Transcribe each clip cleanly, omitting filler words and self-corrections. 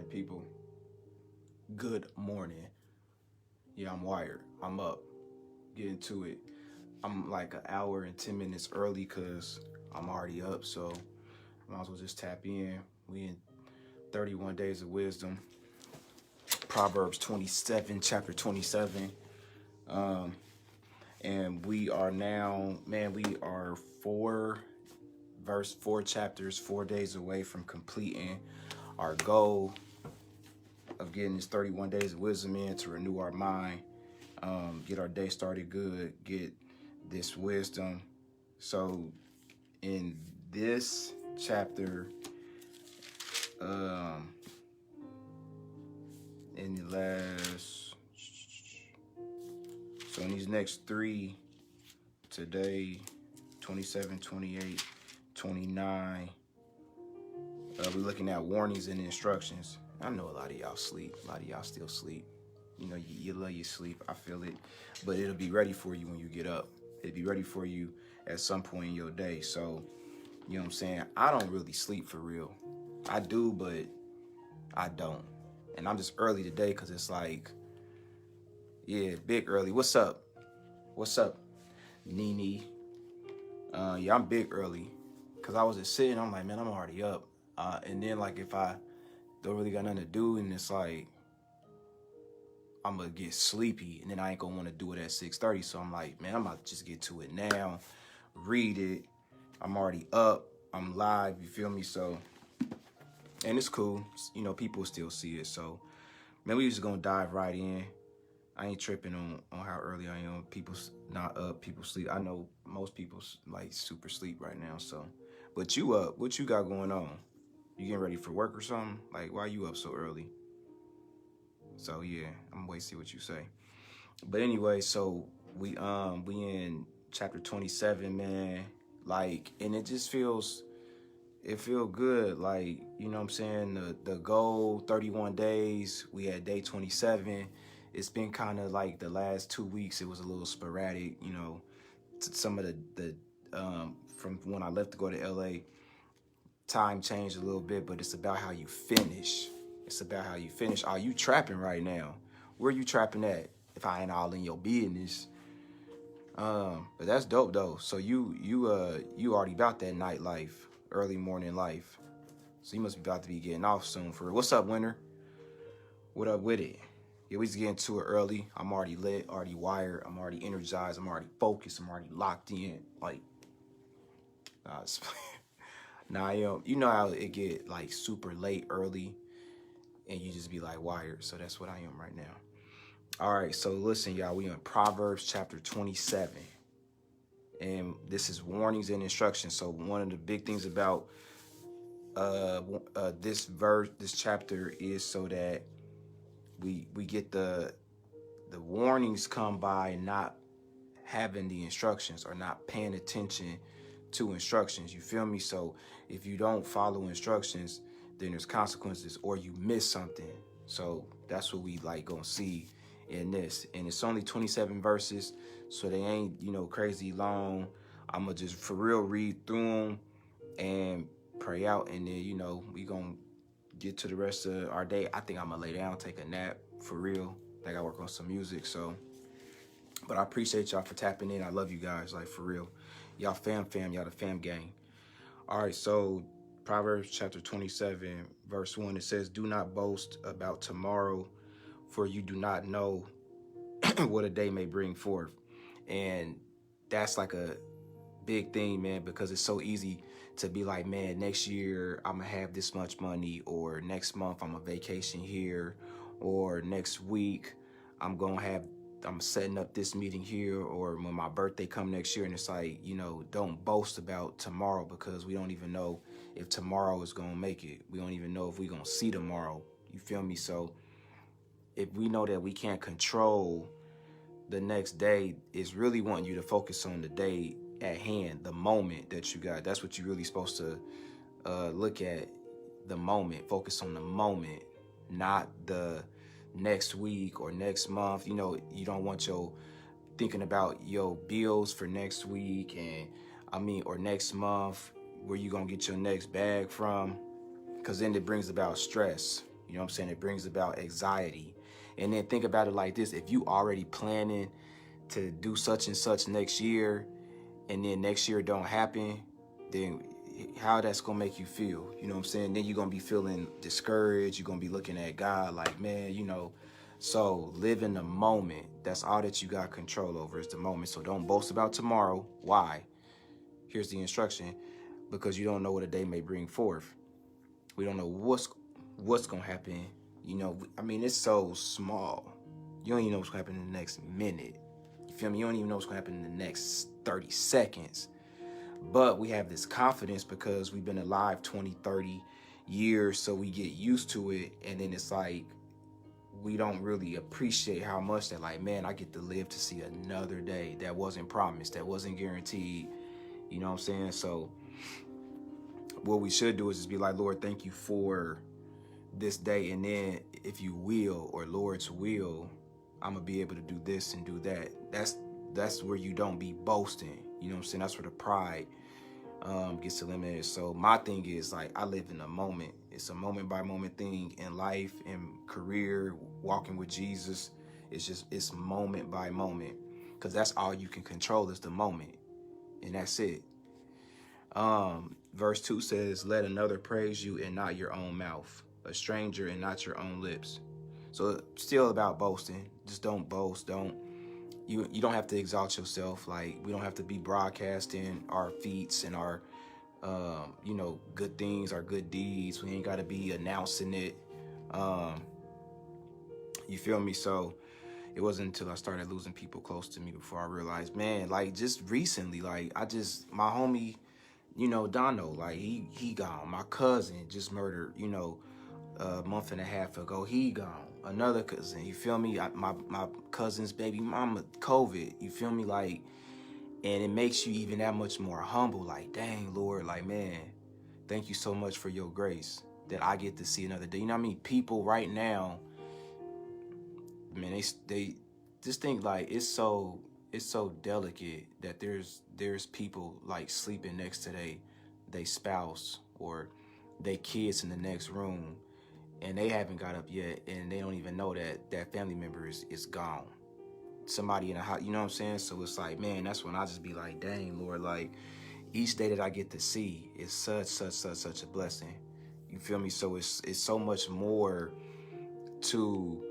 morning, people. Good morning. Yeah, I'm wired. I'm up. Getting to it. I'm like an hour and 10 minutes early because I'm already up. So might as well just tap in. We in 31 days of wisdom. Proverbs 27, chapter 27. And we are now, man, we are four chapters, 4 days away from completing our goal of getting this 31 days of wisdom in to renew our mind, get our day started good, get this wisdom. So in this chapter, in the last, so in these next three, today, 27, 28, 29, we're looking at warnings and instructions. I know a lot of y'all sleep. A lot of y'all still sleep. You know, you love your sleep. I feel it. But it'll be ready for you when you get up. It'll be ready for you at some point in your day. So, you know what I'm saying? I don't really sleep for real. I do, but I don't. And I'm just early today because it's like, yeah, big early. What's up? What's up, Nene? Yeah, I'm big early because I was just sitting. I'm like, man, I'm already up. And then, like, if I don't really got nothing to do, and it's like, I'm gonna get sleepy, and then I ain't gonna want to do it at 6:30. So I'm like, man, I'm about to just get to it now, read it. I'm already up. I'm live. You feel me? So, and it's cool. You know, people still see it. So, man, we just gonna dive right in. I ain't tripping on how early I am. People's not up. People sleep. I know most people like super sleep right now. So, but you up? What you got going on? You getting ready for work or something? Like, why you up so early? So yeah, I'm gonna wait to see what you say. But anyway, so we in chapter 27, man. Like, and it just feels good. Like, you know what I'm saying? The goal, 31 days. We had day 27. It's been kind of like the last 2 weeks. It was a little sporadic, you know. Some of the from when I left to go to LA, time changed a little bit, but it's about how you finish. It's about how you finish. Are you trapping right now? Where you trapping at? If I ain't all in your business. But that's dope though. So you already about that nightlife, early morning life. So you must be about to be getting off soon for real. What's up, Winter? What up with it? Yeah, we just getting to it early. I'm already lit, already wired. I'm already energized. I'm already focused. I'm already locked in. Like, nah, you know how it get like super late early, and you just be like wired. So that's what I am right now. All right, so listen, y'all. We in Proverbs chapter 27, and this is warnings and instructions. So one of the big things about this chapter is so that we get the warnings come by not having the instructions or not paying attention to instructions. You feel me? So if you don't follow instructions, then there's consequences or you miss something. So that's what we like gonna see in this. And it's only 27 verses, so they ain't, you know, crazy long. I'm gonna just for real read through them and pray out, and then, you know, we gonna get to the rest of our day. I think I'm gonna lay down, take a nap for real. I gotta work on some music. So, but I appreciate y'all for tapping in. I love you guys, like, for real. Y'all fam, y'all the fam gang. All right, so Proverbs chapter 27, verse 1, it says, do not boast about tomorrow, for you do not know what a day may bring forth. And that's like a big thing, man, because it's so easy to be like, man, next year I'm gonna have this much money, or next month I'm a vacation here, or next week I'm setting up this meeting here, or when my birthday come next year. And it's like, you know, don't boast about tomorrow, because we don't even know if tomorrow is gonna make it. We don't even know if we gonna see tomorrow. You feel me? So if we know that we can't control the next day, is really wanting you to focus on the day at hand, the moment that you got. That's what you're really supposed to look at, the moment. Focus on the moment, not the next week or next month. You know, you don't want your thinking about your bills for next week or next month, where you gonna get your next bag from, because then it brings about stress. You You know what I'm saying? It brings about anxiety. And then think about it like this. If you already planning to do such and such next year, and then next year don't happen, then how that's gonna make you feel? You know what I'm saying? Then you're gonna be feeling discouraged. You're gonna be looking at God like, man, you know. So live in the moment. That's all that you got control over is the moment. So don't boast about tomorrow. Why? Here's the instruction. Because you don't know what a day may bring forth. We don't know what's gonna happen. You know, I mean, it's so small. You don't even know what's gonna happen in the next minute. You feel me? You don't even know what's gonna happen in the next 30 seconds. But we have this confidence because we've been alive 20, 30 years, so we get used to it. And then it's like, we don't really appreciate how much that, like, man, I get to live to see another day that wasn't promised, that wasn't guaranteed. You know what I'm saying? So what we should do is just be like, Lord, thank you for this day. And then if you will, or Lord's will, I'm going to be able to do this and do that. That's where you don't be boasting. You know what I'm saying? That's where the pride gets eliminated. So my thing is, like, I live in a moment. It's a moment by moment thing in life, in career, walking with Jesus. It's moment by moment, because that's all you can control is the moment. And that's it. Verse 2 says, let another praise you and not your own mouth, a stranger and not your own lips. So still about boasting. Just don't boast. You don't have to exalt yourself. Like, we don't have to be broadcasting our feats and our good things, our good deeds. We ain't got to be announcing it. You feel me? So it wasn't until I started losing people close to me before I realized, man, like, just recently, like, my homie, Dono, like, he gone. My cousin just murdered, a month and a half ago. He gone. Another cousin, you feel me? My cousin's baby mama, COVID, you feel me? Like, and it makes you even that much more humble. Like, dang, Lord, like, man, thank you so much for your grace that I get to see another day. You know what I mean? People right now, man, they just think like it's so delicate that there's people like sleeping next to they spouse or they kids in the next room, and they haven't got up yet, and they don't even know that family member is gone. Somebody in the house, you know what I'm saying? So it's like, man, that's when I just be like, dang, Lord, like, each day that I get to see is such a blessing. You feel me? So it's so much more to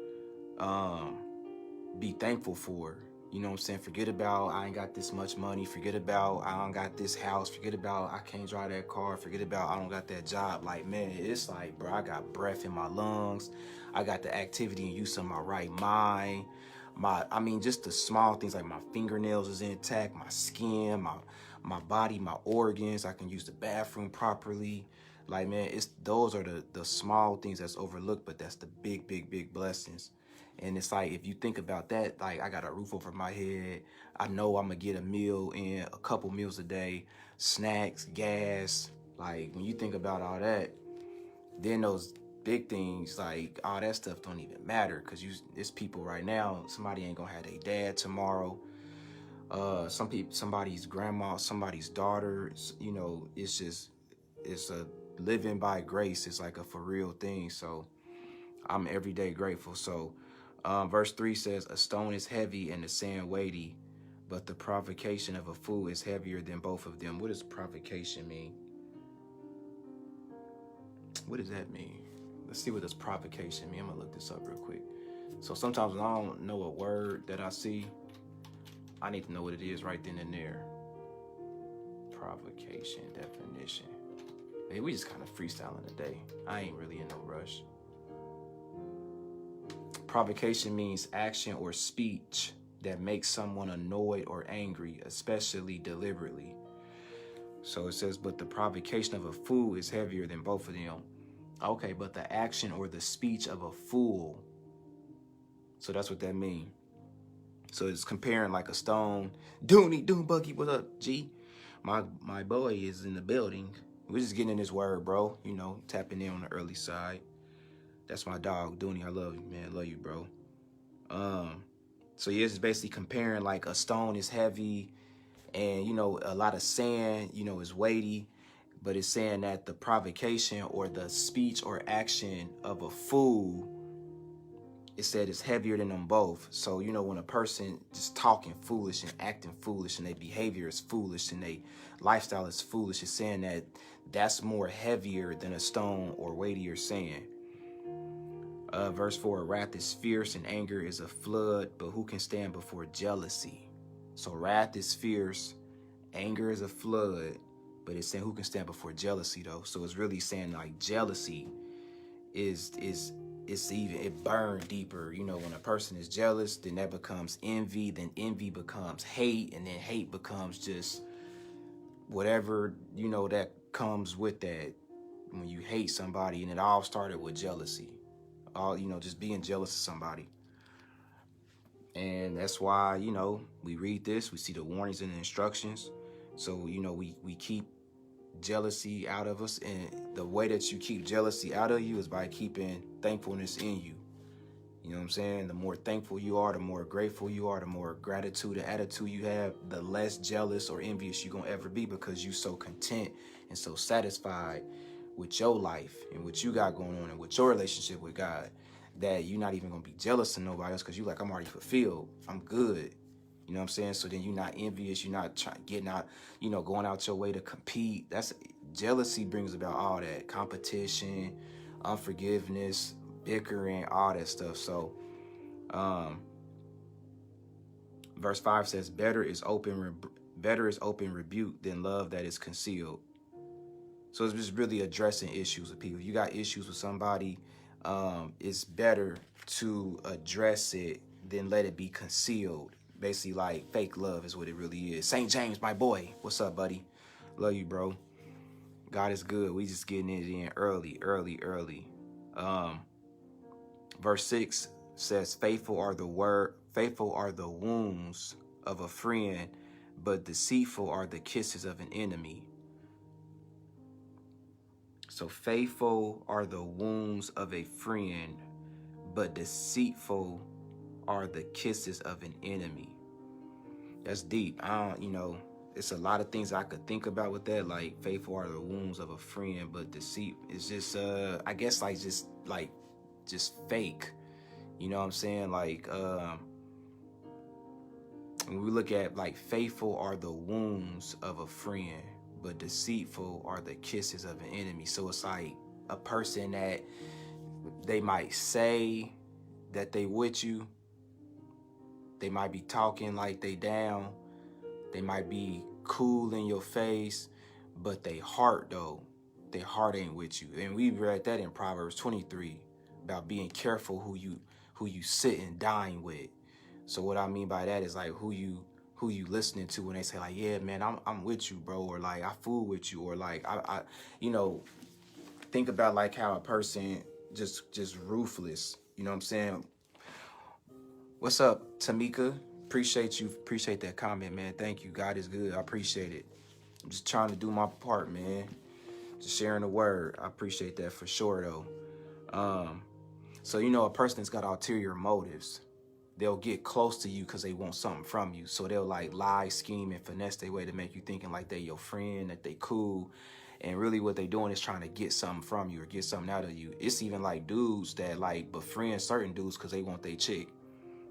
be thankful for. You know what I'm saying? Forget about I ain't got this much money. Forget about I don't got this house. Forget about I can't drive that car. Forget about I don't got that job. Like, man, it's like, bro, I got breath in my lungs. I got the activity and use of my right mind. Just the small things, like my fingernails is intact, my skin, my body, my organs. I can use the bathroom properly. Like, man, those are the small things that's overlooked, but that's the big blessings. And it's like, if you think about that, like, I got a roof over my head. I know I'm going to get a meal in, a couple meals a day, snacks, gas. Like, when you think about all that, then those big things, like, all that stuff don't even matter, because it's people right now, somebody ain't going to have their dad tomorrow. Somebody's grandma, somebody's daughter, it's a living by grace. It's like a for real thing. So I'm every day grateful. So verse 3 says, a stone is heavy and the sand weighty, but the provocation of a fool is heavier than both of them. What does provocation mean? What does that mean? Let's see what this provocation means. I'm going to look this up real quick. So sometimes when I don't know a word that I see, I need to know what it is right then and there. Provocation definition. Hey, we just kind of freestyling today. I ain't really in no rush. Provocation means action or speech that makes someone annoyed or angry, especially deliberately. So it says, but the provocation of a fool is heavier than both of them. Okay, but the action or the speech of a fool. So that's what that means. So it's comparing like a stone. Dooney, Buggy, what up, G? My boy is in the building. We're just getting in this word, bro. Tapping in on the early side. That's my dog, Dooney. I love you, man. Love you, bro. So yeah, it's basically comparing like a stone is heavy and, a lot of sand, is weighty. but it's saying that the provocation or the speech or action of a fool, it said it's heavier than them both. So, you know, when a person just talking foolish and acting foolish and their behavior is foolish and their lifestyle is foolish, it's saying that that's more heavier than a stone or weightier saying. Verse 4, wrath is fierce and anger is a flood, but who can stand before jealousy? So wrath is fierce, anger is a flood, but it's saying who can stand before jealousy though. So it's really saying like jealousy it burned deeper. You know, when a person is jealous, then that becomes envy, then envy becomes hate, and then hate becomes just whatever, you know, that comes with that when you hate somebody. And it all started with jealousy. All, you know, just being jealous of somebody. And that's why, you know, we read this, we see the warnings and the instructions. So, you know, we keep jealousy out of us, and the way that you keep jealousy out of you is by keeping thankfulness in you. You know what I'm saying? The more thankful you are, the more grateful you are, the more gratitude and attitude you have, the less jealous or envious you're gonna ever be, because you're so content and so satisfied with your life and what you got going on and with your relationship with God, that you're not even gonna be jealous of nobody else, because you're like, I'm already fulfilled, I'm good. You know what I'm saying? So then you're not envious, you're not getting out, you know, going out your way to compete. That's jealousy brings about all that competition, unforgiveness, bickering, all that stuff. So verse 5 says, better is open rebuke than love that is concealed. So it's just really addressing issues with people. If you got issues with somebody, it's better to address it than let it be concealed. Basically, like, fake love is what it really is. St. James, my boy. What's up, buddy? Love you, bro. God is good. We just getting it in early. Verse 6 says, faithful are the wounds of a friend, but deceitful are the kisses of an enemy. So faithful are the wounds of a friend, but deceitful are the kisses of an enemy. That's deep. You know, it's a lot of things I could think about with that. Like, faithful are the wounds of a friend, but deceit is just, I guess, like, just fake. You know what I'm saying? Like, when we look at, like, faithful are the wounds of a friend, but deceitful are the kisses of an enemy. So it's like a person that they might say that they with you. They might be talking like they down. They might be cool in your face, but they heart ain't with you. And we read that in Proverbs 23 about being careful who you sit and dine with. So what I mean by that is like who you listening to when they say like, yeah, man, I'm with you, bro, or like I fool with you, or like I you know, think about like how a person just ruthless. You know what I'm saying? What's up, Tamika? Appreciate that comment, man. Thank you. God is good. I appreciate it. I'm just trying to do my part, man. Just sharing the word. I appreciate that for sure, though. So, you know, a person that's got ulterior motives, they'll get close to you because they want something from you. So they'll like lie, scheme, and finesse their way to make you thinking like they your friend, that they cool. And really what they doing is trying to get something from you or get something out of you. It's even like dudes that like befriend certain dudes because they want their chick.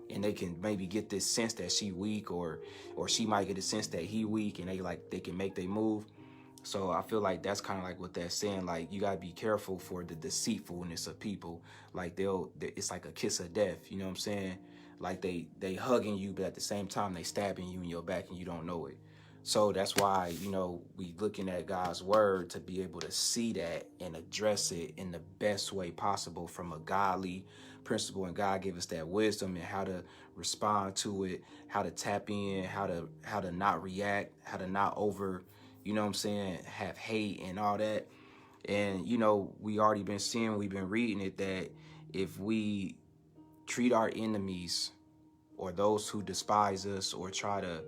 And they can maybe get this sense that she weak, or she might get a sense that he weak, and they can make their move. So I feel like that's kind of like what that's saying. Like, you gotta be careful for the deceitfulness of people. Like it's like a kiss of death. You know what I'm saying? Like they hugging you, but at the same time they stabbing you in your back and you don't know it. So that's why, you know, we looking at God's word to be able to see that and address it in the best way possible from a godly principle. And God give us that wisdom and how to respond to it, how to tap in, how to not react, how to not you know what I'm saying, have hate and all that. And, you know, we've been reading it, that if we treat our enemies or those who despise us or try to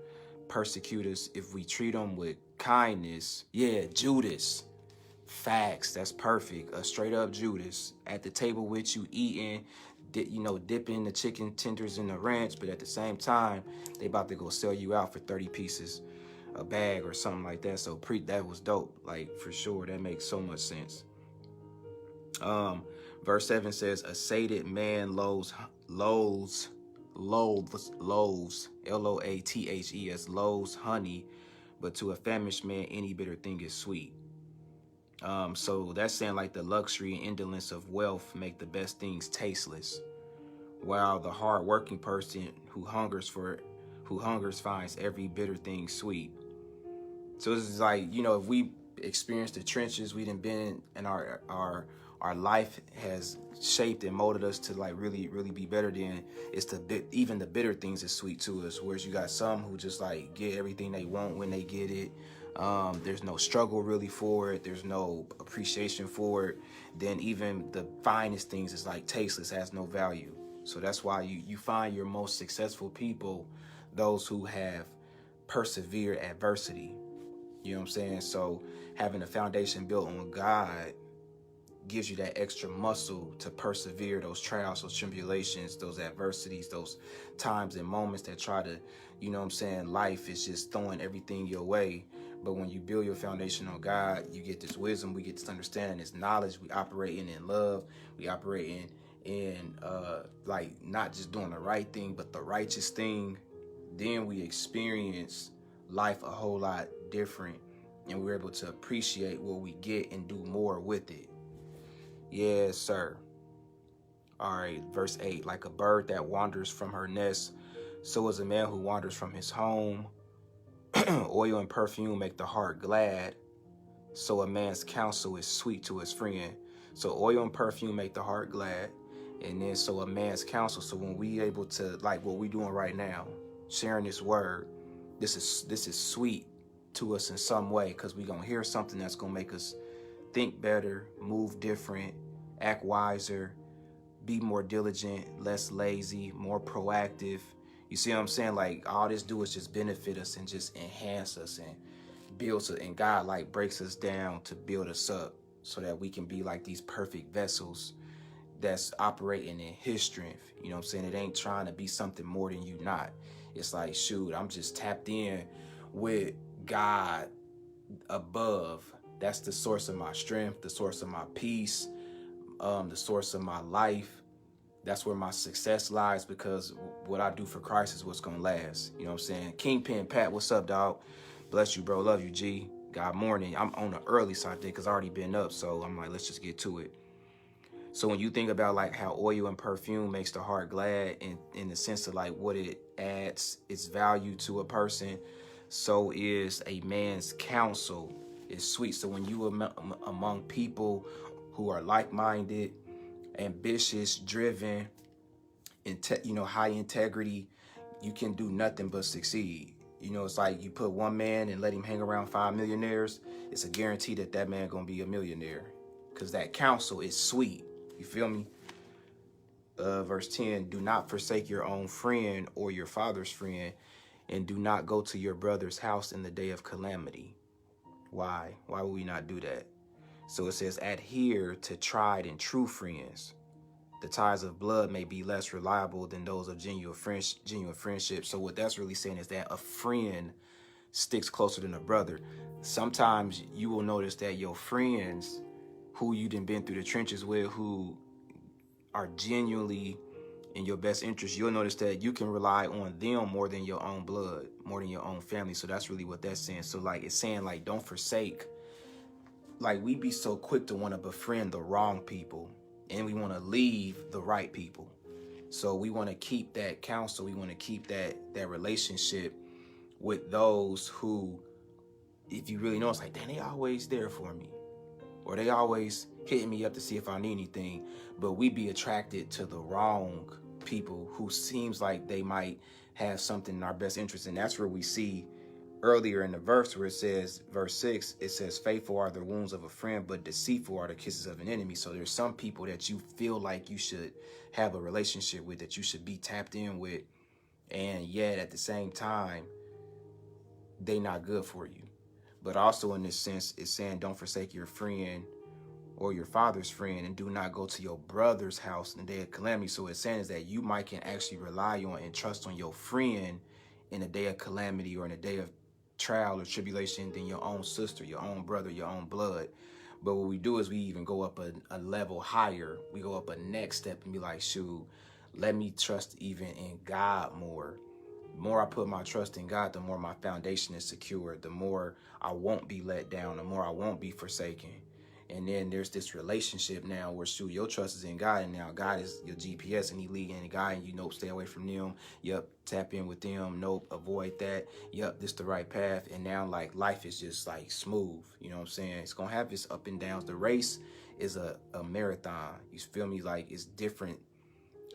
persecute us, if we treat them with kindness, yeah, Judas, facts, that's perfect. A straight up Judas at the table with you eating, you know, dipping the chicken tenders in the ranch, but at the same time, they about to go sell you out for 30 pieces. a bag or something like that. So that was dope. Like, for sure, that makes so much sense. Verse 7 says, a sated man loathes, Loathes, loathes honey, but to a famished man, any bitter thing is sweet. So that's saying like the luxury and indolence of wealth make the best things tasteless, while the hard-working person who hungers finds every bitter thing sweet. So this is like, you know, if we experience the trenches we done been in, our life has shaped and molded us to like really be better than, it's even the bitter things is sweet to us. Whereas you got some who just like get everything they want when they get it. There's no struggle really for it. There's no appreciation for it. Then even the finest things is like tasteless, has no value. So that's why you find your most successful people, those who have persevered adversity. You know what I'm saying? So having a foundation built on God gives you that extra muscle to persevere those trials, those tribulations, those adversities, those times and moments that try to, you know what I'm saying, life is just throwing everything your way. But when you build your foundation on God, you get this wisdom, we get this understanding, this knowledge, we operate in love, we operate in like not just doing the right thing, but the righteous thing. Then we experience life a whole lot different, and we're able to appreciate what we get and do more with it. Yes, sir. All right, verse 8, like a bird that wanders from her nest, so is a man who wanders from his home. Oil and perfume make the heart glad, so a man's counsel is sweet to his friend. So oil and perfume make the heart glad, and then so a man's counsel. So when we able to, like what we doing right now, sharing this word, this is sweet to us in some way, because we gonna hear something that's gonna make us think better, move different, act wiser, be more diligent, less lazy, more proactive. You see what I'm saying? Like all this do is just benefit us and just enhance us and build us. And God like breaks us down to build us up so that we can be like these perfect vessels that's operating in his strength. You know what I'm saying? It ain't trying to be something more than you not. It's like, shoot, I'm just tapped in with God above. That's the source of my strength, the source of my peace, the source of my life. That's where my success lies, because what I do for Christ is what's going to last. You know what I'm saying? Kingpin Pat, what's up, dog? Bless you, bro. Love you, G. God morning. I'm on the early side today because I already been up. So I'm like, let's just get to it. So when you think about like how oil and perfume makes the heart glad, in the sense of like what it adds its value to a person, so is a man's counsel is sweet. So when you among people who are like-minded, ambitious, driven, high integrity, you can do nothing but succeed. You know, it's like you put one man and let him hang around 5 millionaires. It's a guarantee that man gonna be a millionaire, because that counsel is sweet. You feel me? Verse 10, do not forsake your own friend or your father's friend, and do not go to your brother's house in the day of calamity. Why? Why would we not do that? So it says, adhere to tried and true friends. The ties of blood may be less reliable than those of genuine friendship. So what that's really saying is that a friend sticks closer than a brother. Sometimes you will notice that your friends who you done been through the trenches with, who are genuinely in your best interest, you'll notice that you can rely on them more than your own blood, more than your own family. So that's really what that's saying. So like it's saying like, don't forsake. Like we be so quick to want to befriend the wrong people, and we want to leave the right people. So we want to keep that counsel. We want to keep that relationship with those who, if you really know, it's like, damn, they always there for me, or they always hitting me up to see if I need anything. But we be attracted to the wrong people who seems like they might have something in our best interest. And that's where we see earlier in the verse where it says, verse 6, it says, faithful are the wounds of a friend, but deceitful are the kisses of an enemy. So there's some people that you feel like you should have a relationship with, that you should be tapped in with, and yet at the same time, they not good for you. But also in this sense, it's saying don't forsake your friend or your father's friend, and do not go to your brother's house in the day of calamity. So it's saying is that you might can actually rely on and trust on your friend in a day of calamity, or in a day of trial or tribulation than your own sister, your own brother, your own blood. But what we do is we even go up a level higher. We go up a next step and be like, shoot, let me trust even in God more. The more I put my trust in God, the more my foundation is secure, the more I won't be let down, the more I won't be forsaken. And then there's this relationship now where, shoot, your trust is in God, and now God is your GPS, and he leading and guiding you. Nope, stay away from them. Yep, tap in with them. Nope, avoid that. Yep, this the right path. And now, like, life is just, like, smooth. You know what I'm saying? It's going to have its up and downs. The race is a marathon. You feel me? Like, it's different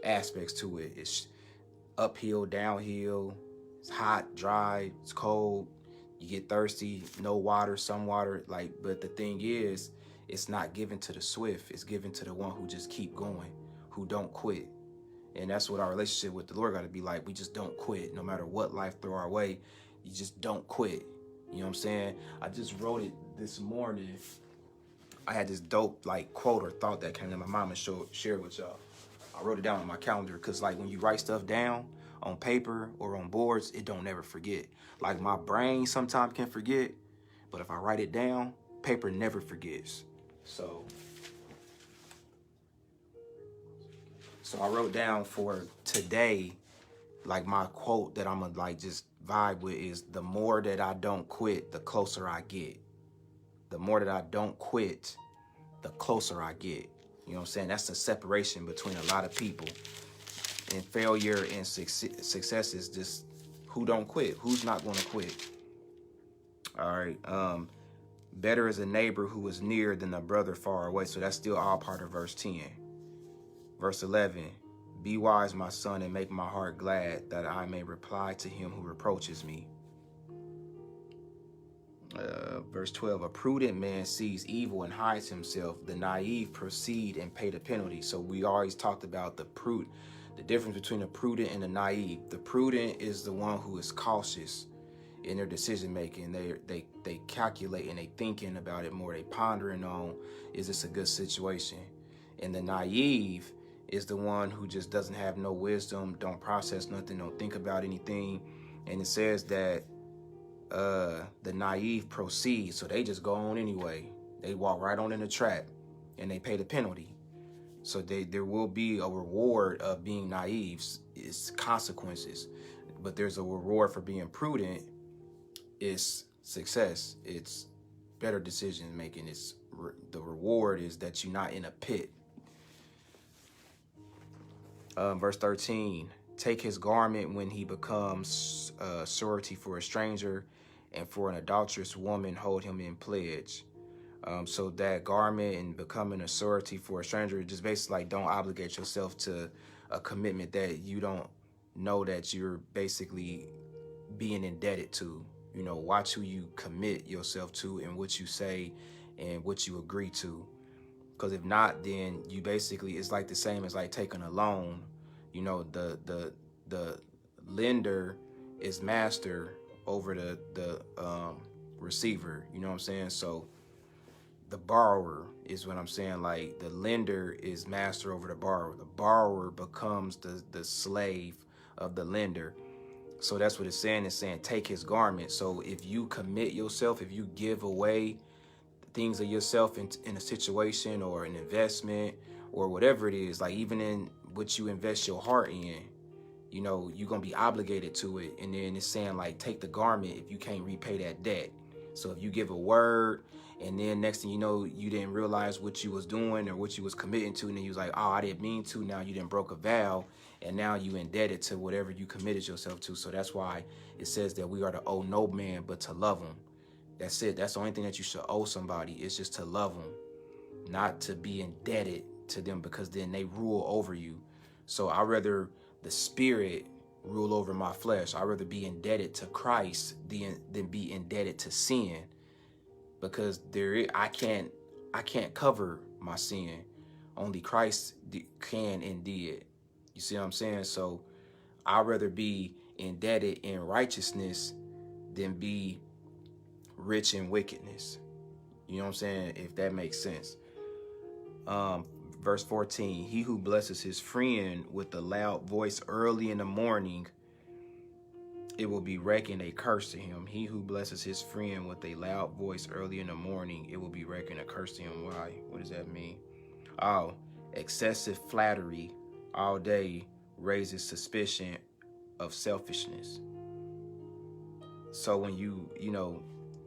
aspects to it. It's uphill, downhill. It's hot, dry, it's cold. You get thirsty, no water, some water. Like, but the thing is, it's not given to the swift. It's given to the one who just keep going, who don't quit. And that's what our relationship with the Lord got to be like. We just don't quit. No matter what life throw our way, you just don't quit. You know what I'm saying? I just wrote it this morning. I had this dope like quote or thought that came to my mind and share it with y'all. I wrote it down on my calendar because like when you write stuff down on paper or on boards, it don't never forget. Like my brain sometimes can forget, but if I write it down, paper never forgets. So I wrote down for today, like my quote that I'm gonna like just vibe with is, the more that I don't quit, the closer I get. The more that I don't quit, the closer I get. You know what I'm saying? That's the separation between a lot of people. And failure and success is just who don't quit, who's not gonna quit. All right. Better is a neighbor who is near than a brother far away. So that's still all part of verse 10. Verse 11, be wise, my son, and make my heart glad, that I may reply to him who reproaches me. Verse 12, a prudent man sees evil and hides himself. The naive proceed and pay the penalty. So we always talked about the difference between the prudent and the naive. The prudent is the one who is cautious in their decision making. They calculate and they thinking about it more. They pondering on, is this a good situation? And the naive is the one who just doesn't have no wisdom, don't process nothing, don't think about anything. And it says that the naive proceed, so they just go on anyway. They walk right on in the trap and they pay the penalty. So there will be a reward of being naive. It's consequences, but there's a reward for being prudent. It's success. It's better decision making. It's the reward is that you're not in a pit. Verse 13, take his garment when he becomes surety for a stranger, and for an adulterous woman hold him in pledge. So that garment and becoming a surety for a stranger, just basically like don't obligate yourself to a commitment that you don't know that you're basically being indebted to. You know, watch who you commit yourself to and what you say and what you agree to. Because if not, then you basically, it's like the same as like taking a loan. You know, the lender is master over the receiver. You know what I'm saying? So the borrower is what I'm saying. Like the lender is master over the borrower. The borrower becomes the slave of the lender. So that's what it's saying. It's saying take his garment. So if you commit yourself, if you give away things of yourself in a situation or an investment or whatever it is, like even in what you invest your heart in, you know, you're going to be obligated to it. And then it's saying like, take the garment if you can't repay that debt. So if you give a word and then next thing you know, you didn't realize what you was doing or what you was committing to. And then you was like, oh, I didn't mean to. Now you didn't broke a vow. And now you indebted to whatever you committed yourself to. So that's why it says that we are to owe no man but to love him. That's it. That's the only thing that you should owe somebody, is just to love them, not to be indebted to them, because then they rule over you. So I'd rather the spirit rule over my flesh. I'd rather be indebted to Christ than be indebted to sin, because I can't cover my sin. Only Christ can and did. You see what I'm saying? So I'd rather be indebted in righteousness than be rich in wickedness. You know what I'm saying? If that makes sense. Verse 14, he who blesses his friend with a loud voice early in the morning it will be reckoned a curse to him. He who blesses his friend with a loud voice early in the morning, it will be reckoned a curse to him. Why? What does that mean? Oh, excessive flattery all day raises suspicion of selfishness. So when you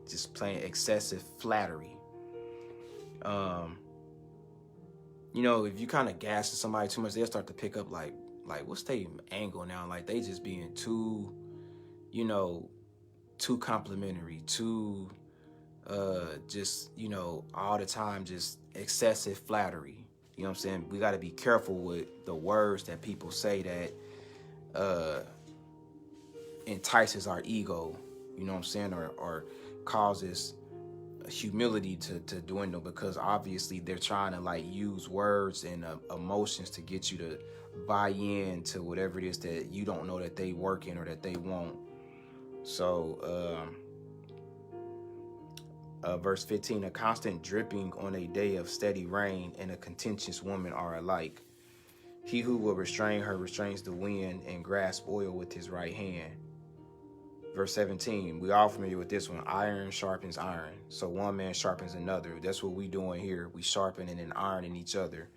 just playing excessive flattery, if you kind of gas somebody too much, they'll start to pick up like what's their angle now? Like they just being too, too complimentary, too just, all the time, just excessive flattery. You know what I'm saying? We got to be careful with the words that people say that entices our ego, you know what I'm saying, or causes humility to dwindle, because obviously they're trying to like use words and emotions to get you to buy in to whatever it is that you don't know that they work in or that they want. So verse 15, a constant dripping on a day of steady rain and a contentious woman are alike. He who will restrain her restrains the wind and grasp oil with his right hand. Verse 17, we all familiar with this one. Iron sharpens iron. So one man sharpens another. That's what we doing here. We sharpening and ironing each other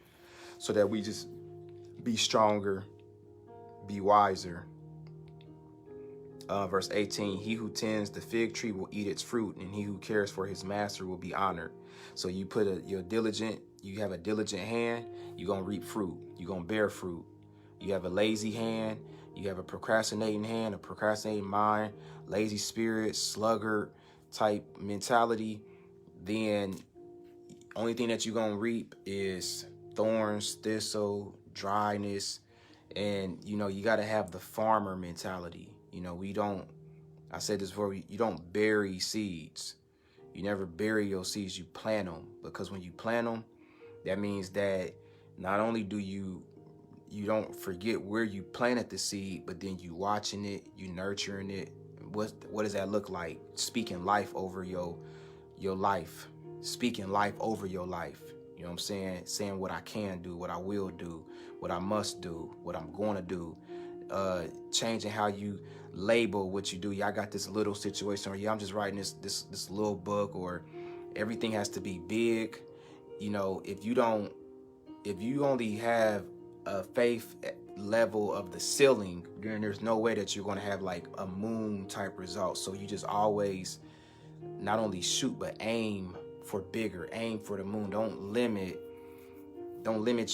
so that we just be stronger, be wiser. Verse 18, he who tends the fig tree will eat its fruit, and he who cares for his master will be honored. So you you have a diligent hand, you're going to reap fruit. You're going to bear fruit. You have a lazy hand, you have a procrastinating hand, a procrastinating mind, lazy spirit, sluggard type mentality, then only thing that you're going to reap is thorns, thistle, dryness. And, you got to have the farmer mentality. I said this before, you don't bury seeds. You never bury your seeds, you plant them. Because when you plant them, that means that not only do you don't forget where you planted the seed, but then you watching it, you nurturing it. What does that look like? Speaking life over your life. Speaking life over your life. You know what I'm saying? Saying what I can do, what I will do, what I must do, what I'm going to do. Changing how you label what you do. Yeah, I got this little situation, or yeah, I'm just writing this little book, or everything has to be big. If you only have a faith level of the ceiling, then there's no way that you're going to have like a moon type result. So you just always not only shoot, but aim for bigger, aim for the moon. Don't limit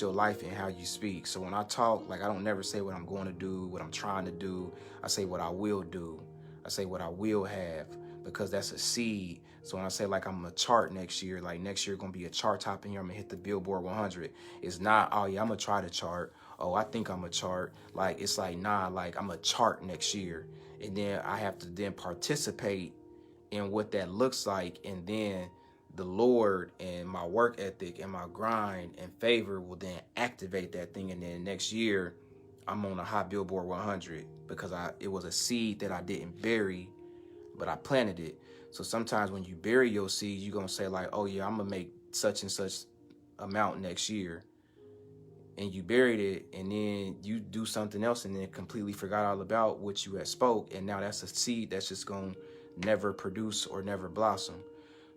your life in how you speak. So when I talk, like I don't never say what I'm going to do, what I'm trying to do. I say what I will do. I say what I will have, because that's a seed. So when I say like I'm gonna chart next year, like next year gonna be a chart top in here, I'm gonna hit the Billboard 100. It's not, oh yeah, I'm gonna try to chart. Oh, I think I'm gonna chart. Like it's like, nah, like I'm gonna chart next year, and then I have to then participate in what that looks like, and then the Lord and my work ethic and my grind and favor will then activate that thing. And then next year, I'm on a hot Billboard 100 because it was a seed that I didn't bury, but I planted it. So sometimes when you bury your seed, you're going to say like, oh yeah, I'm going to make such and such amount next year. And you buried it, and then you do something else and then completely forgot all about what you had spoke. And now that's a seed that's just going to never produce or never blossom.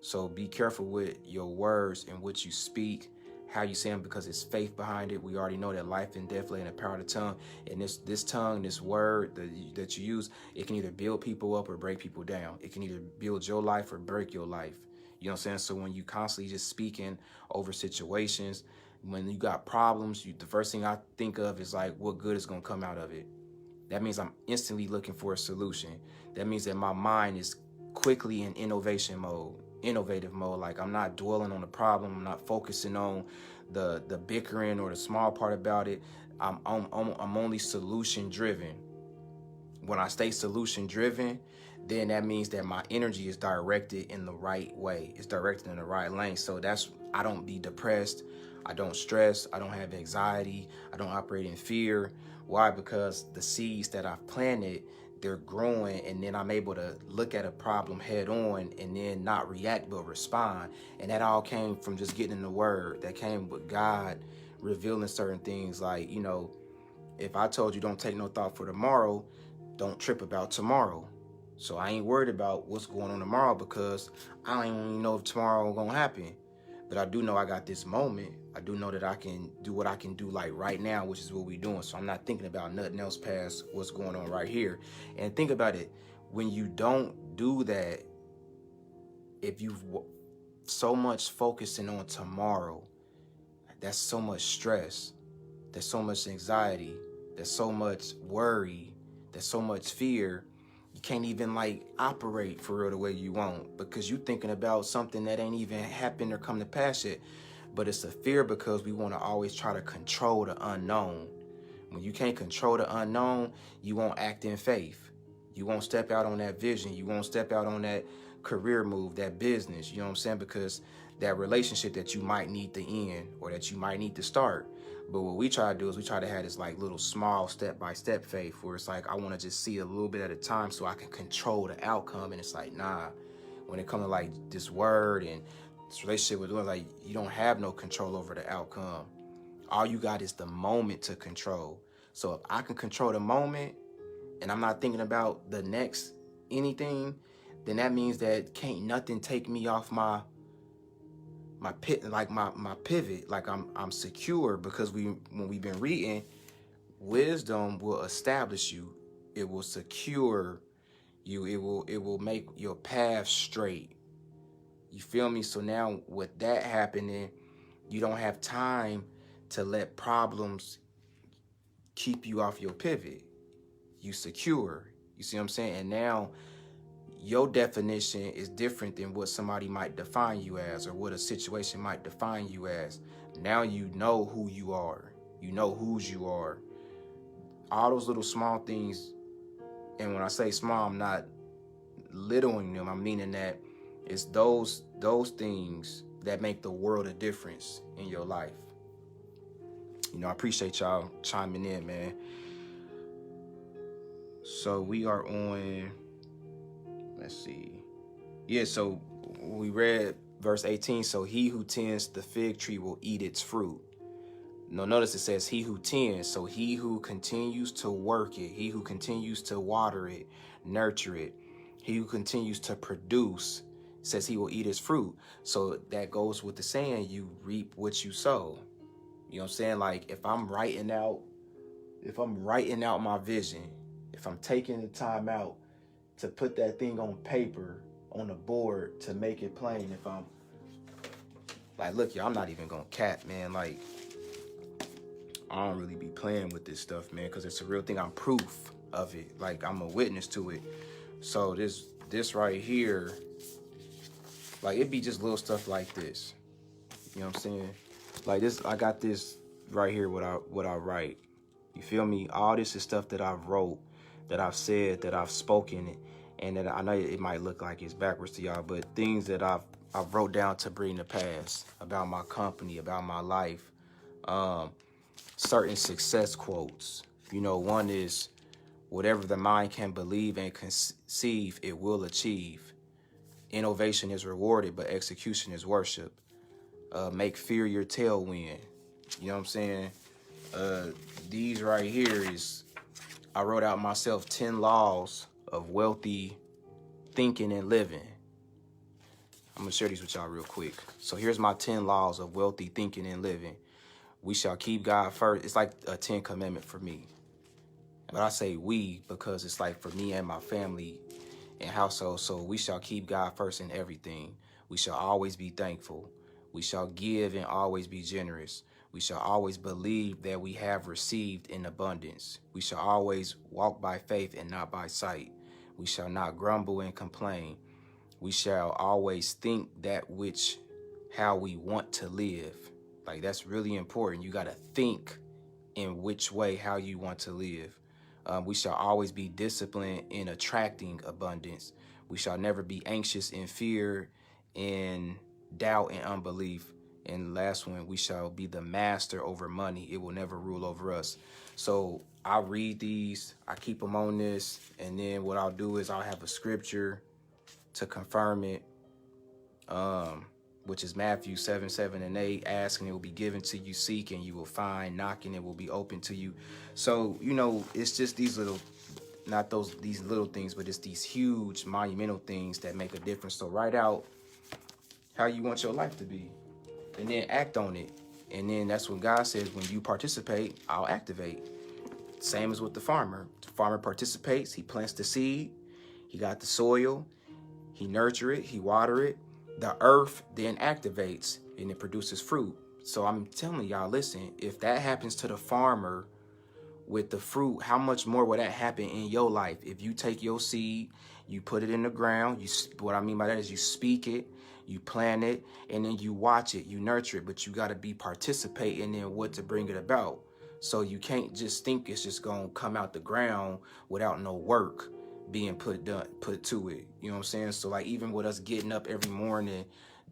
So be careful with your words and what you speak, how you say them, because it's faith behind it. We already know that life and death lay in the power of the tongue. And this tongue, this word that you use, it can either build people up or break people down. It can either build your life or break your life. You know what I'm saying? So when you constantly just speaking over situations, when you got problems, the first thing I think of is like, what good is going to come out of it? That means I'm instantly looking for a solution. That means that my mind is quickly in innovative mode. Like I'm not dwelling on the problem. I'm not focusing on the bickering or the small part about it. I'm only solution driven. When I stay solution driven, then that means that my energy is directed in the right way. It's directed in the right lane. So I don't be depressed. I don't stress. I don't have anxiety. I don't operate in fear. Why? Because the seeds that I've planted, they're growing, and then I'm able to look at a problem head on and then not react but respond. And that all came from just getting in the word. That came with God revealing certain things. Like, if I told you don't take no thought for tomorrow, don't trip about tomorrow. So I ain't worried about what's going on tomorrow because I don't even know if tomorrow gonna happen. But I do know I got this moment. I do know that I can do what I can do like right now, which is what we're doing. So I'm not thinking about nothing else past what's going on right here. And think about it. When you don't do that, if you've so much focusing on tomorrow, that's so much stress, there's so much anxiety, there's so much worry, there's so much fear. You can't even like operate for real the way you want because you thinking about something that ain't even happened or come to pass yet. But it's a fear because we want to always try to control the unknown. When you can't control the unknown, you won't act in faith. You won't step out on that vision. You won't step out on that career move, that business, you know what I'm saying? Because that relationship that you might need to end or that you might need to start. But what we try to do is we try to have this like little small step-by-step faith where it's like, I want to just see a little bit at a time so I can control the outcome. And it's like, nah, when it comes to like this word and this relationship with doing, like, you don't have no control over the outcome. All you got is the moment to control. So if I can control the moment and I'm not thinking about the next anything, then that means that can't nothing take me off my pivot. Like I'm secure because when we've been reading, wisdom will establish you. It will secure you. It will make your path straight. You feel me? So now with that happening, you don't have time to let problems keep you off your pivot. You secure. You see what I'm saying? And now your definition is different than what somebody might define you as or what a situation might define you as. Now you know who you are. You know whose you are. All those little small things, and when I say small, I'm not littling them. I'm meaning that it's those things that make the world a difference in your life. You know, I appreciate y'all chiming in, man. So we are on, let's see. Yeah, so we read verse 18. So he who tends the fig tree will eat its fruit. No, notice it says he who tends. So he who continues to work it, he who continues to water it, nurture it, he who continues to produce, says he will eat his fruit. So that goes with the saying, you reap what you sow. You know what I'm saying? Like if I'm writing out my vision, if I'm taking the time out to put that thing on paper, on the board, to make it plain, if I'm like, look, y'all, I'm not even gonna cap, man. Like, I don't really be playing with this stuff, man, because it's a real thing. I'm proof of it. Like, I'm a witness to it. So this right here, like, it be just little stuff like this. You know what I'm saying? Like this, I got this right here, what I write. You feel me? All this is stuff that I've wrote, that I've said, that I've spoken, and that I know it might look like it's backwards to y'all, but things that I've wrote down to bring to pass about my company, about my life. Certain success quotes. You know, one is, whatever the mind can believe and conceive, it will achieve. Innovation is rewarded, but execution is worship. Make fear your tailwind. You know what I'm saying? These right here is, I wrote out myself 10 laws of wealthy thinking and living. I'm gonna share these with y'all real quick. So here's my 10 laws of wealthy thinking and living. We shall keep God first. It's like a 10 commandment for me. But I say we because it's like for me and my family and household. So we shall keep God first in everything. We shall always be thankful. We shall give and always be generous. We shall always believe that we have received in abundance. We shall always walk by faith and not by sight. We shall not grumble and complain. We shall always think that which, how we want to live. Like, that's really important. You got to think in which way, how you want to live. We shall always be disciplined in attracting abundance. We shall never be anxious in fear, in doubt and unbelief. And last one, we shall be the master over money. It will never rule over us. So I read these, I keep them on this, and then what I'll do is I'll have a scripture to confirm it, which is Matthew 7:7-8. Ask and it will be given to you. Seek and you will find. Knocking it will be open to you. So, you know, it's just these little not these little things, but it's these huge monumental things that make a difference. So write out how you want your life to be, and then act on it. And then that's when God says, when you participate, I'll activate. Same as with the farmer. The farmer participates, he plants the seed, he got the soil, he nurture it, he water it. The earth then activates and it produces fruit. So I'm telling y'all, listen, if that happens to the farmer with the fruit, how much more will that happen in your life? If you take your seed, you put it in the ground, what I mean by that is you speak it, you plant it, and then you watch it, you nurture it, but you got to be participating in what to bring it about. So you can't just think it's just going to come out the ground without no work being put to it. You know what I'm saying? So like, even with us getting up every morning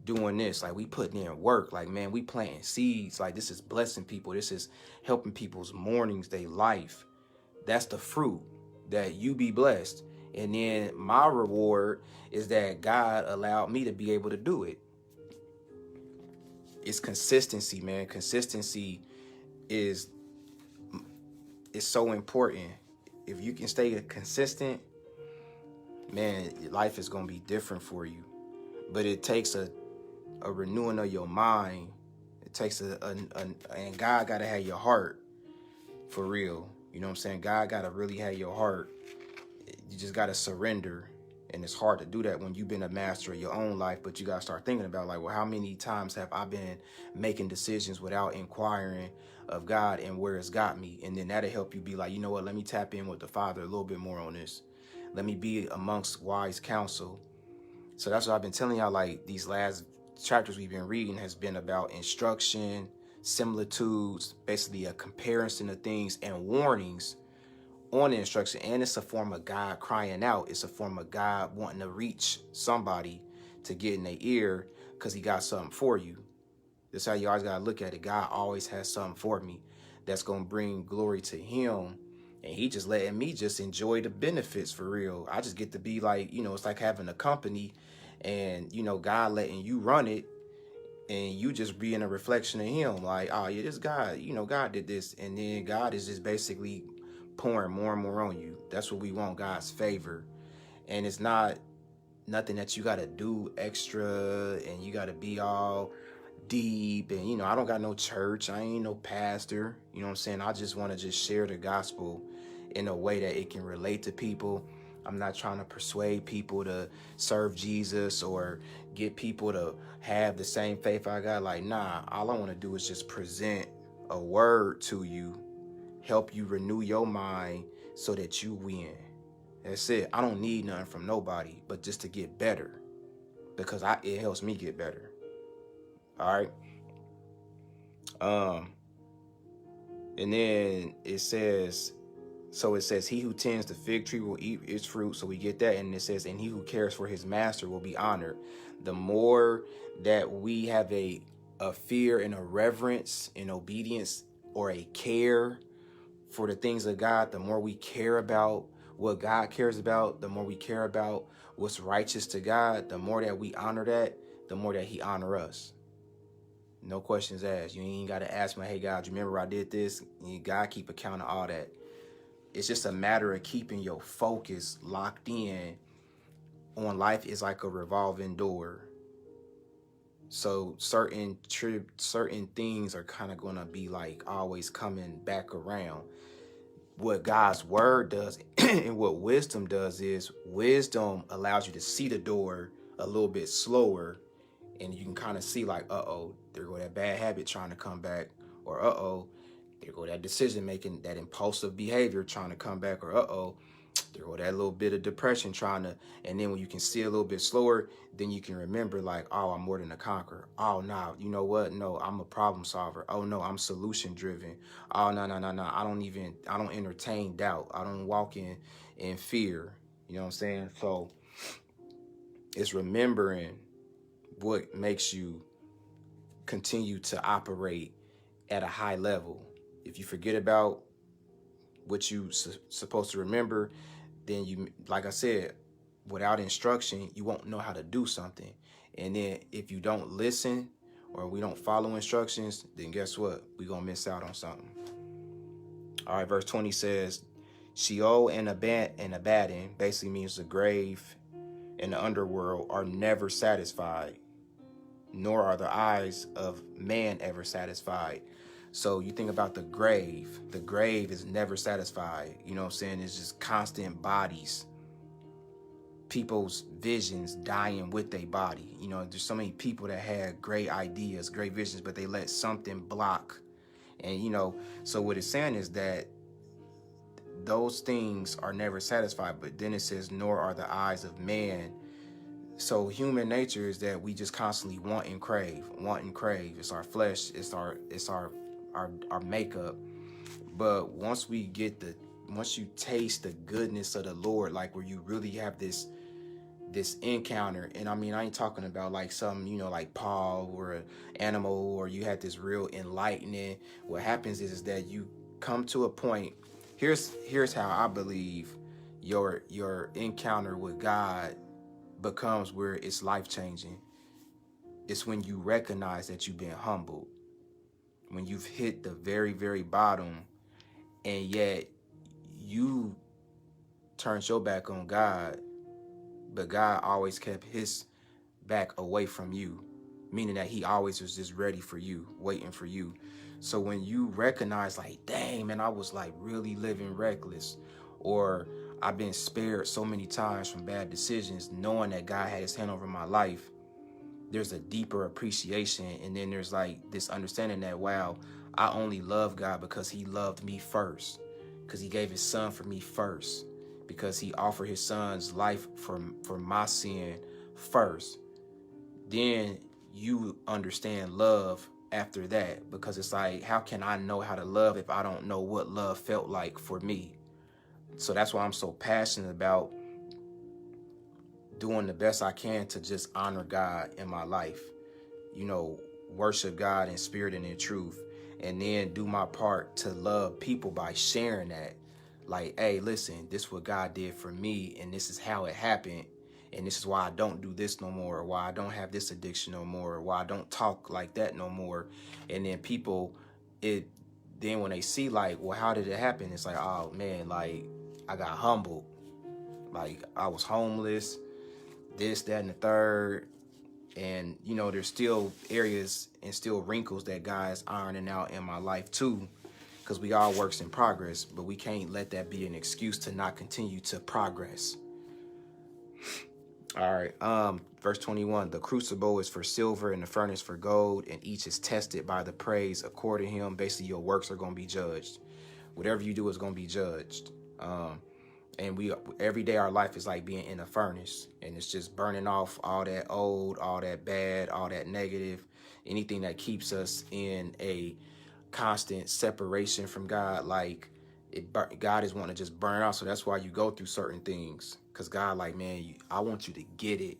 doing this, like, we putting in work, like, man, we planting seeds, like, this is blessing people, this is helping people's mornings, they life. That's the fruit, that you be blessed. And then my reward is that God allowed me to be able to do it. It's consistency, man. Consistency is so important. If you can stay consistent, man, life is going to be different for you. But it takes a renewing of your mind. It takes and God got to have your heart for real. You know what I'm saying? God got to really have your heart. You just got to surrender. And it's hard to do that when you've been a master of your own life, but you got to start thinking about, like, well, how many times have I been making decisions without inquiring of God and where it's got me? And then that'll help you be like, you know what, let me tap in with the Father a little bit more on this. Let me be amongst wise counsel. So that's what I've been telling y'all, like, these last chapters we've been reading has been about instruction, similitudes, basically a comparison of things and warnings on the instruction. And it's a form of God crying out. It's a form of God wanting to reach somebody to get in their ear because he got something for you. That's how you always got to look at it. God always has something for me that's going to bring glory to him. And he just letting me just enjoy the benefits for real. I just get to be like, you know, it's like having a company and, you know, God letting you run it and you just being a reflection of him. Like, oh yeah, this God, you know, God did this. And then God is just basically pouring more and more on you. That's what we want, God's favor. And it's not nothing that you got to do extra and you got to be all deep. And, you know, I don't got no church. I ain't no pastor. You know what I'm saying? I just want to just share the gospel in a way that it can relate to people. I'm not trying to persuade people to serve Jesus or get people to have the same faith I got. Like, nah, all I want to do is just present a word to you, help you renew your mind so that you win. That's it. I don't need nothing from nobody, but just to get better, because it helps me get better. All right. And then it says, he who tends the fig tree will eat its fruit. So we get that. And it says, and he who cares for his master will be honored. The more that we have a fear and a reverence and obedience, or a care for the things of God, the more we care about what God cares about, the more we care about what's righteous to God, the more that we honor that, the more that he honor us. No questions asked. You ain't got to ask me, hey, God, you remember I did this? God keep account of all that. It's just a matter of keeping your focus locked in on life. Is like a revolving door. So certain things are kind of going to be like always coming back around. What God's word does and what wisdom does is wisdom allows you to see the door a little bit slower, and you can kind of see like, uh-oh, there go that bad habit trying to come back, or uh-oh, there go that decision making, that impulsive behavior trying to come back, or uh-oh, there go that little bit of depression trying to. And then when you can see a little bit slower, then you can remember like, oh, I'm more than a conqueror. Oh, no, you know what? No, I'm a problem solver. Oh, no, I'm solution driven. Oh, no. I don't entertain doubt. I don't walk in fear. You know what I'm saying? So it's remembering what makes you continue to operate at a high level. If you forget about what you supposed to remember, then you, like I said, without instruction, you won't know how to do something. And then if you don't listen or we don't follow instructions, then guess what? We're going to miss out on something. All right, verse 20 says, Sheol and Abaddon basically means the grave and the underworld are never satisfied, nor are the eyes of man ever satisfied. So you think about the grave is never satisfied. You know what I'm saying? It's just constant bodies, people's visions dying with their body. You know, there's so many people that had great ideas, great visions, but they let something block. And, you know, so what it's saying is that those things are never satisfied, but then it says, nor are the eyes of man. So human nature is that we just constantly want and crave. It's our flesh, it's our makeup. But once you taste the goodness of the Lord, like where you really have this encounter, and I mean, I ain't talking about like some, you know, like Paul or an animal, or you had this real enlightening. What happens is that you come to a point. Here's how I believe your encounter with God becomes where it's life-changing. It's when you recognize that you've been humbled, when you've hit the very, very bottom, and yet you turned your back on God, but God always kept his back away from you, meaning that he always was just ready for you, waiting for you. So when you recognize, like, dang, man, I was like really living reckless, or I've been spared so many times from bad decisions, knowing that God had his hand over my life, there's a deeper appreciation. And then there's like this understanding that, wow, I only love God because he loved me first, because he gave his son for me first, because he offered his son's life for my sin first. Then you understand love after that, because it's like, how can I know how to love if I don't know what love felt like for me? So that's why I'm so passionate about doing the best I can to just honor God in my life, you know, worship God in spirit and in truth, and then do my part to love people by sharing that. Like, hey, listen, this is what God did for me, and this is how it happened, and this is why I don't do this no more, or why I don't have this addiction no more, or why I don't talk like that no more. And then people, then when they see like, well, how did it happen? It's like, oh man, like I got humbled. Like I was homeless, this, that, and the third. And, you know, there's still areas and still wrinkles that God is ironing out in my life too, because we all works in progress, but we can't let that be an excuse to not continue to progress. All right. Verse 21, the crucible is for silver and the furnace for gold, and each is tested by the praise according to him. Basically, your works are going to be judged. Whatever you do is going to be judged. And we every day our life is like being in a furnace, and it's just burning off all that old, all that bad, all that negative, anything that keeps us in a constant separation from God. Like God is wanting to just burn out. So that's why you go through certain things, because God, like, man, I want you to get it.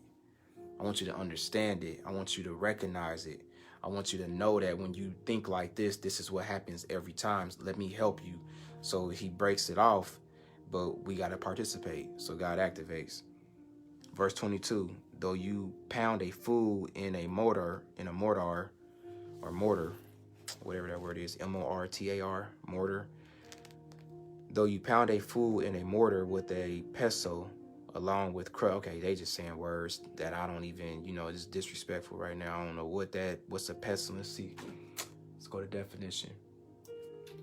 I want you to understand it. I want you to recognize it. I want you to know that when you think like this is what happens every time. Let me help you. So he breaks it off, but we got to participate. So God activates. Verse 22, though you pound a fool in a mortar, or mortar, whatever that word is, mortar, mortar. Though you pound a fool in a mortar with a pestle, along with okay, they just saying words that I don't even, you know, it's disrespectful right now. I don't know what's a pestle. Let's see. Let's go to definition.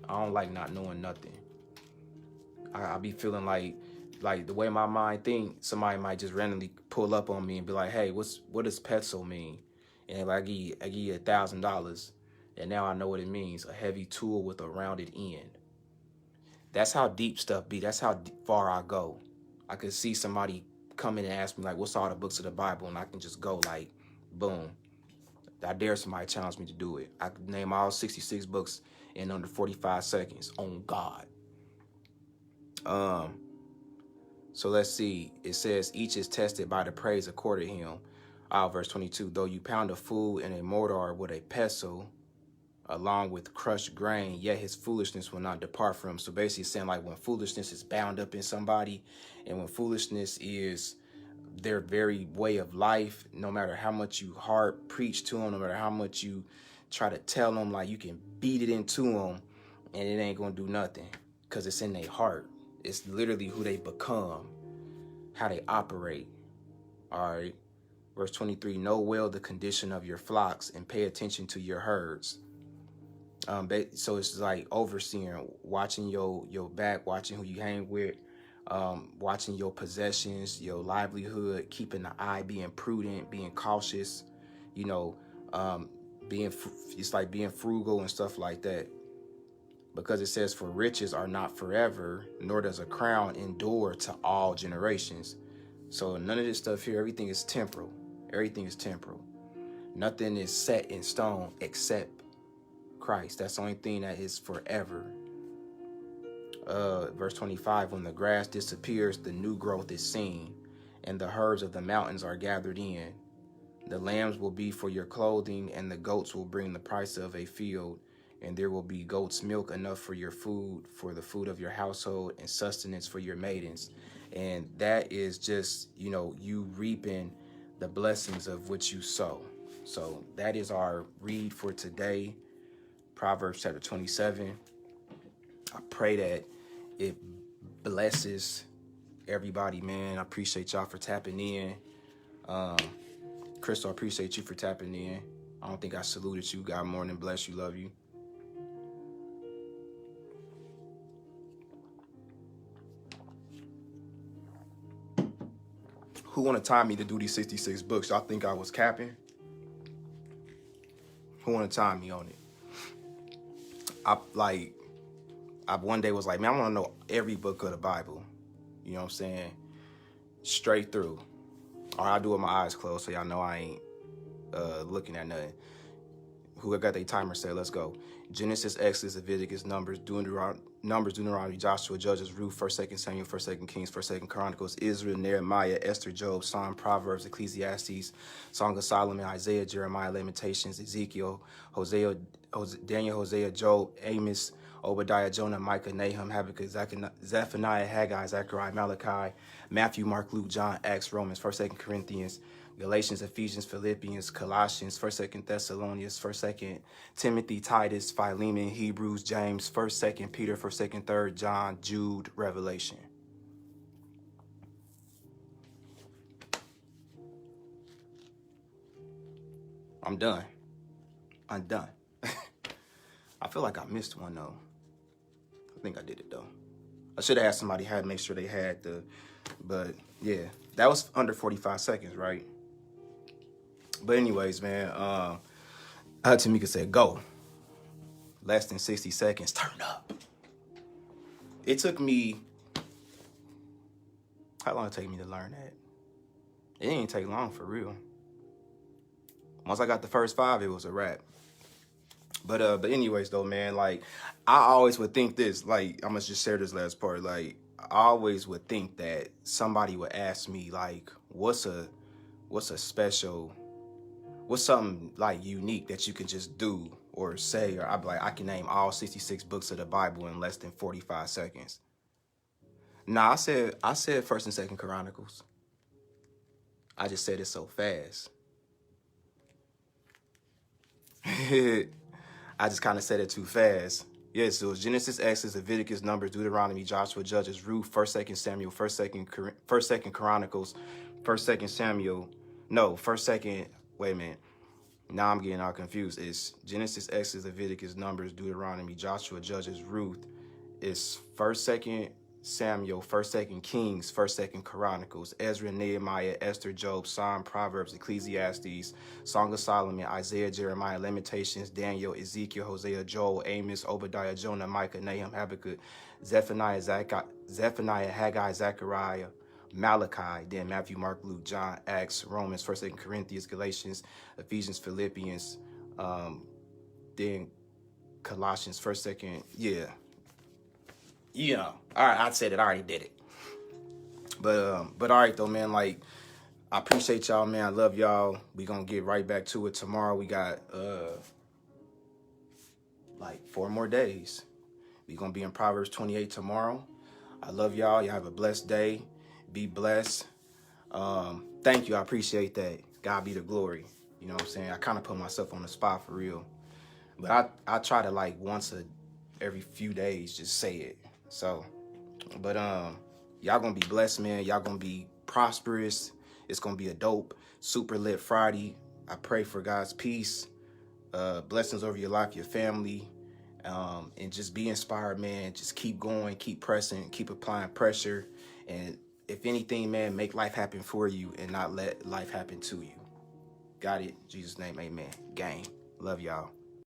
I don't like not knowing nothing. I be feeling like the way my mind think, somebody might just randomly pull up on me and be like, hey, what does pestle mean? And like, I give you $1,000, and now I know what it means. A heavy tool with a rounded end. That's how deep stuff be. That's how far I go. I could see somebody come in and ask me, like, what's all the books of the Bible? And I can just go like, boom. I dare somebody challenge me to do it. I could name all 66 books in under 45 seconds on God. So let's see. It says, each is tested by the praise according to him. Verse 22, though you pound a fool in a mortar with a pestle, along with crushed grain, yet his foolishness will not depart from him. So basically it's saying, like, when foolishness is bound up in somebody, and when foolishness is their very way of life, no matter how much you hard preach to them, no matter how much you try to tell them, like, you can beat it into them, and it ain't gonna do nothing, because it's in their heart. It's literally who they become, how they operate. All right. Verse 23, know well the condition of your flocks and pay attention to your herds. So it's like overseeing, watching your back, watching who you hang with, watching your possessions, your livelihood, keeping the eye, being prudent, being cautious, you know, it's like being frugal and stuff like that. Because it says, for riches are not forever, nor does a crown endure to all generations. So none of this stuff here, everything is temporal. Everything is temporal. Nothing is set in stone except Christ. That's the only thing that is forever. Verse 25, when the grass disappears, the new growth is seen, and the herbs of the mountains are gathered in. The lambs will be for your clothing, and the goats will bring the price of a field. And there will be goat's milk enough for your food, for the food of your household, and sustenance for your maidens. And that is just, you reaping the blessings of what you sow. So that is our read for today. Proverbs chapter 27. I pray that it blesses everybody, man. I appreciate y'all for tapping in. Crystal, I appreciate you for tapping in. I don't think I saluted you. God morning, bless you, love you. Who want to time me to do these 66 books? Y'all think I was capping? Who want to time me on it? I one day was like, man, I want to know every book of the Bible. You know what I'm saying? Straight through. Or I do it with my eyes closed, so y'all know I ain't looking at nothing. Who got their timer set? Let's go. Genesis, Exodus, Leviticus, Numbers, Deuteronomy, Joshua, Judges, Ruth, 1st, 2nd Samuel, 1st, 2nd Kings, 1st, 2nd Chronicles, Israel, Nehemiah, Esther, Job, Psalm, Proverbs, Ecclesiastes, Song of Solomon, Isaiah, Jeremiah, Lamentations, Ezekiel, Hosea, Daniel, Hosea, Job, Amos, Obadiah, Jonah, Micah, Nahum, Habakkuk, Zephaniah, Haggai, Zechariah, Malachi, Matthew, Mark, Luke, John, Acts, Romans, 1st, 2nd Corinthians, Galatians, Ephesians, Philippians, Colossians, 1st, 2nd Thessalonians, 1st, 2nd Timothy, Titus, Philemon, Hebrews, James, 1st, 2nd Peter, 1st, 2nd, 3rd John, Jude, Revelation. I'm done. I feel like I missed one though. I think I did it though. I should have had somebody make sure they had but yeah, that was under 45 seconds, right? But anyways, man, Tamika said, go. Less than 60 seconds, turn up. It took me, how long did it take me to learn that? It didn't take long for real. Once I got the first 5, it was a wrap. But anyways though, man, like I always would think this, like I'm gonna just share this last part. Like I always would think that somebody would ask me like, what's something like unique that you can just do or say, or I'd be like, I can name all 66 books of the Bible in less than 45 seconds. Nah, I said 1st and 2nd Chronicles. I just said it so fast. I just kind of said it too fast. Yes, it was Genesis, Exodus, Leviticus, Numbers, Deuteronomy, Joshua, Judges, Ruth, 1st, 2nd Samuel, 1st, 2nd Chronicles, 1st, 2nd Samuel. No, 1st, 2nd. Wait a minute. Now I'm getting all confused. It's Genesis, Exodus, Leviticus, Numbers, Deuteronomy, Joshua, Judges, Ruth. It's 1st, 2nd Samuel, 1st, 2nd Kings, 1st, 2nd Chronicles, Ezra, Nehemiah, Esther, Job, Psalm, Proverbs, Ecclesiastes, Song of Solomon, Isaiah, Jeremiah, Lamentations, Daniel, Ezekiel, Hosea, Joel, Amos, Obadiah, Jonah, Micah, Nahum, Habakkuk, Zephaniah, Haggai, Zechariah, Malachi, then Matthew, Mark, Luke, John, Acts, Romans, 1st, 2nd Corinthians, Galatians, Ephesians, Philippians, then Colossians, 1st, 2nd, yeah. All right, I said it, I already did it. But all right though, man, like I appreciate y'all, man. I love y'all. We gonna get right back to it tomorrow. We got like 4 more days. We gonna be in Proverbs 28 tomorrow. I love y'all. Y'all have a blessed day. Be blessed. Thank you. I appreciate that. God be the glory. You know what I'm saying? I kind of put myself on the spot for real. But I try to like once every few days just say it. So But y'all gonna be blessed, man. Y'all gonna be prosperous. It's gonna be a dope, super lit Friday. I pray for God's peace, blessings over your life, your family, and just be inspired, man. Just keep going, keep pressing, keep applying pressure, and if anything, man, make life happen for you and not let life happen to you. Got it? In Jesus' name, amen. Gang. Love y'all.